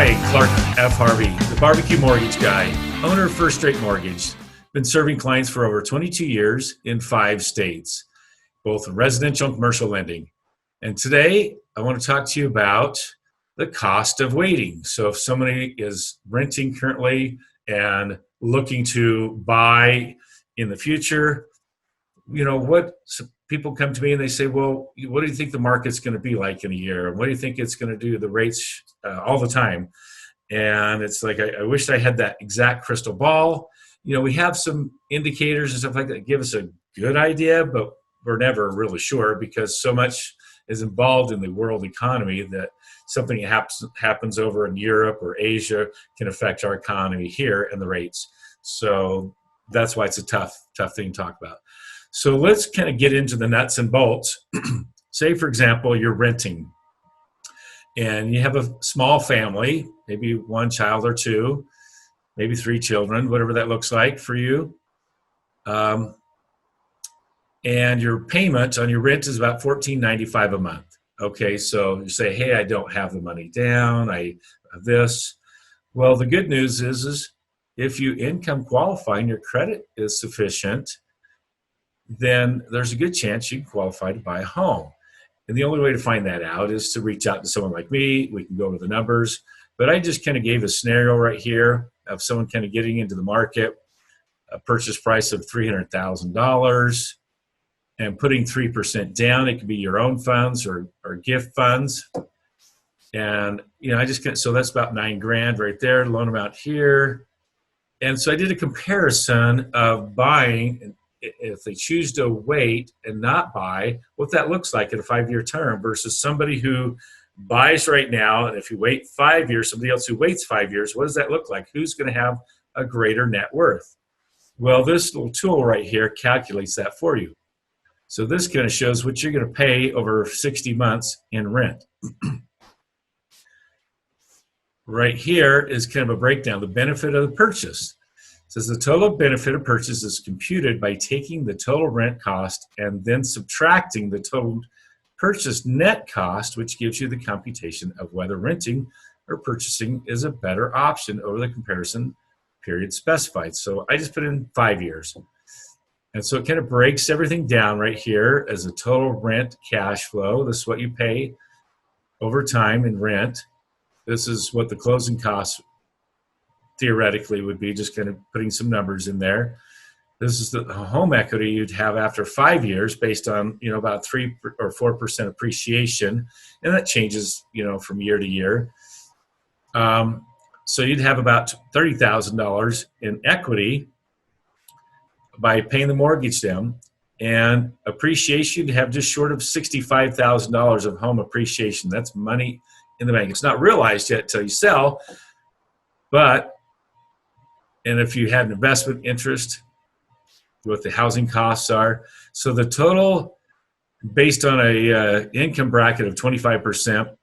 Hi, Clark F. Harvey, the BBQ mortgage guy, owner of First Straight Mortgage. Been serving clients for over 22 years in 5 states, both residential and commercial lending. And today, I want to talk to you about the cost of waiting. So if somebody is renting currently and looking to buy in the future, people come to me and they say, well, what do you think the market's going to be like in a year? And what do you think it's going to do, the rates all the time? And it's like, I wish I had that exact crystal ball. We have some indicators and stuff like that give us a good idea, but we're never really sure because so much is involved in the world economy that something happens over in Europe or Asia can affect our economy here and the rates. So that's why it's a tough thing to talk about. So let's kind of get into the nuts and bolts. Say, for example, you're renting and you have a small family, maybe 1 child or 2, maybe 3 children, whatever that looks like for you. And your payment on your rent is about $14.95 a month. Okay, so you say, hey, I don't have the money down, I have this. Well, the good news is if you income qualify and your credit is sufficient, then there's a good chance you can qualify to buy a home. And the only way to find that out is to reach out to someone like me. We can go over the numbers. But I just kind of gave a scenario right here of someone kind of getting into the market, a purchase price of $300,000 and putting 3% down. It could be your own funds or gift funds. And, so that's about $9,000 right there, loan amount here. And so I did a comparison of buying, if they choose to wait and not buy, what that looks like in a 5-year term versus somebody who buys right now. And if you wait 5 years, somebody else who waits 5 years, what does that look like? Who's going to have a greater net worth? Well, this little tool right here calculates that for you. So this kind of shows what you're going to pay over 60 months in rent. Right here is kind of a breakdown, the benefit of the purchase. It says the total benefit of purchase is computed by taking the total rent cost and then subtracting the total purchase net cost, which gives you the computation of whether renting or purchasing is a better option over the comparison period specified. So I just put in 5 years. And so it kind of breaks everything down right here as a total rent cash flow. This is what you pay over time in rent. This is what the closing costs theoretically would be, just kind of putting some numbers in there. This is the home equity you'd have after 5 years based on, about 3 or 4% appreciation. And that changes, from year to year. So you'd have about $30,000 in equity by paying the mortgage down, and appreciation you'd have just short of $65,000 of home appreciation. That's money in the bank. It's not realized yet until you sell, and if you had an investment interest, what the housing costs are. So the total, based on a income bracket of 25%,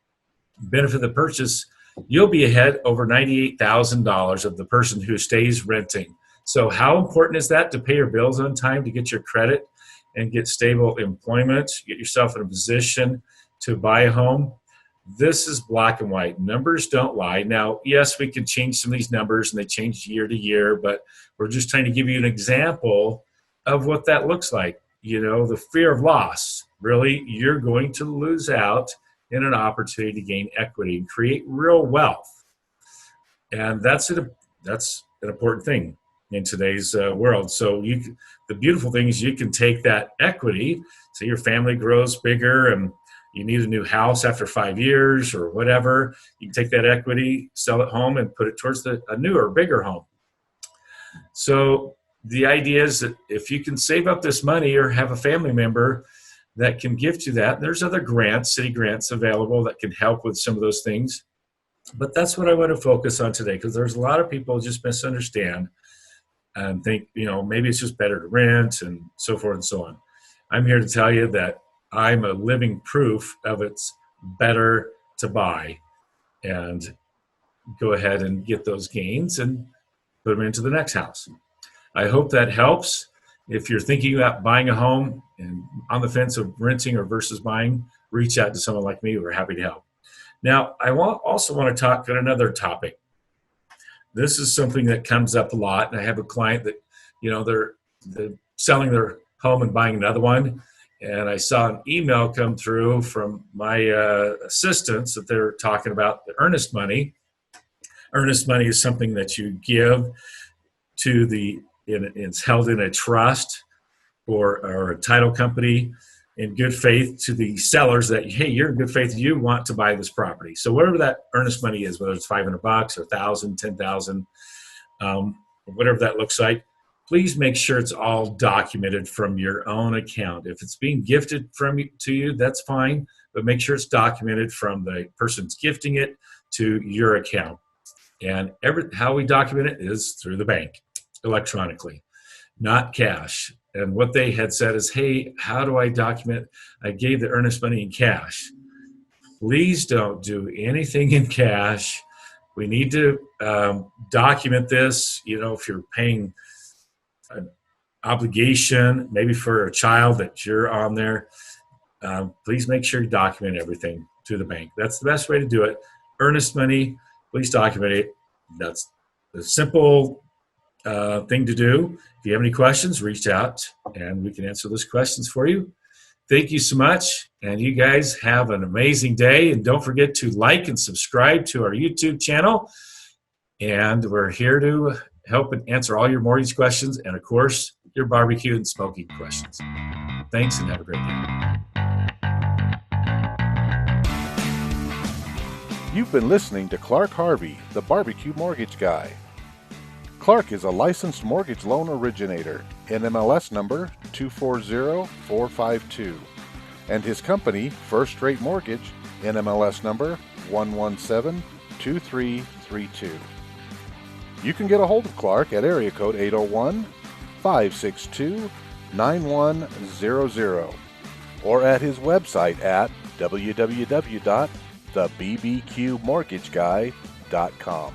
benefit of the purchase, you'll be ahead over $98,000 of the person who stays renting. So how important is that to pay your bills on time, to get your credit and get stable employment, get yourself in a position to buy a home? This is black and white. Numbers don't lie. Now, yes, we can change some of these numbers and they change year to year, but we're just trying to give you an example of what that looks like. The fear of loss. Really, you're going to lose out in an opportunity to gain equity and create real wealth. And that's an important thing in today's world. So the beautiful thing is you can take that equity, so your family grows bigger and you need a new house after 5 years or whatever, you can take that equity, sell it home, and put it towards a newer, bigger home. So the idea is that if you can save up this money or have a family member that can gift you that, there's other grants, city grants available that can help with some of those things. But that's what I want to focus on today, because there's a lot of people just misunderstand and think, maybe it's just better to rent and so forth and so on. I'm here to tell you that I'm a living proof of it's better to buy and go ahead and get those gains and put them into the next house. I hope that helps. If you're thinking about buying a home and on the fence of renting or versus buying, reach out to someone like me. We're happy to help. Now, also want to talk on another topic. This is something that comes up a lot, and I have a client that, they're selling their home and buying another one, and I saw an email come through from my assistants that they're talking about the earnest money. Earnest money is something that you give to it's held in a trust or a title company in good faith to the sellers that, hey, you're in good faith, you want to buy this property. So whatever that earnest money is, whether it's $500 or $1,000, $10,000, whatever that looks like, please make sure it's all documented from your own account. If it's being gifted to you, that's fine, but make sure it's documented from the person's gifting it to your account. And how we document it is through the bank, electronically, not cash. And what they had said is, hey, how do I document? I gave the earnest money in cash. Please don't do anything in cash. We need to document this. If you're paying an obligation, maybe for a child that you're on there, please make sure you document everything to the bank. That's the best way to do it. Earnest money, please document it. That's the simple thing to do. If you have any questions, reach out and we can answer those questions for you. Thank you so much, and you guys have an amazing day. And don't forget to like and subscribe to our YouTube channel. And we're here to help and answer all your mortgage questions and, of course, your barbecue and smoking questions. Thanks, and have a great day. You've been listening to Clark Harvey, the Barbecue Mortgage Guy. Clark is a licensed mortgage loan originator, NMLS number 240452, and his company, First Rate Mortgage, NMLS number 1172332. You can get a hold of Clark at area code 801-562-9100 or at his website at www.thebbqmortgageguy.com.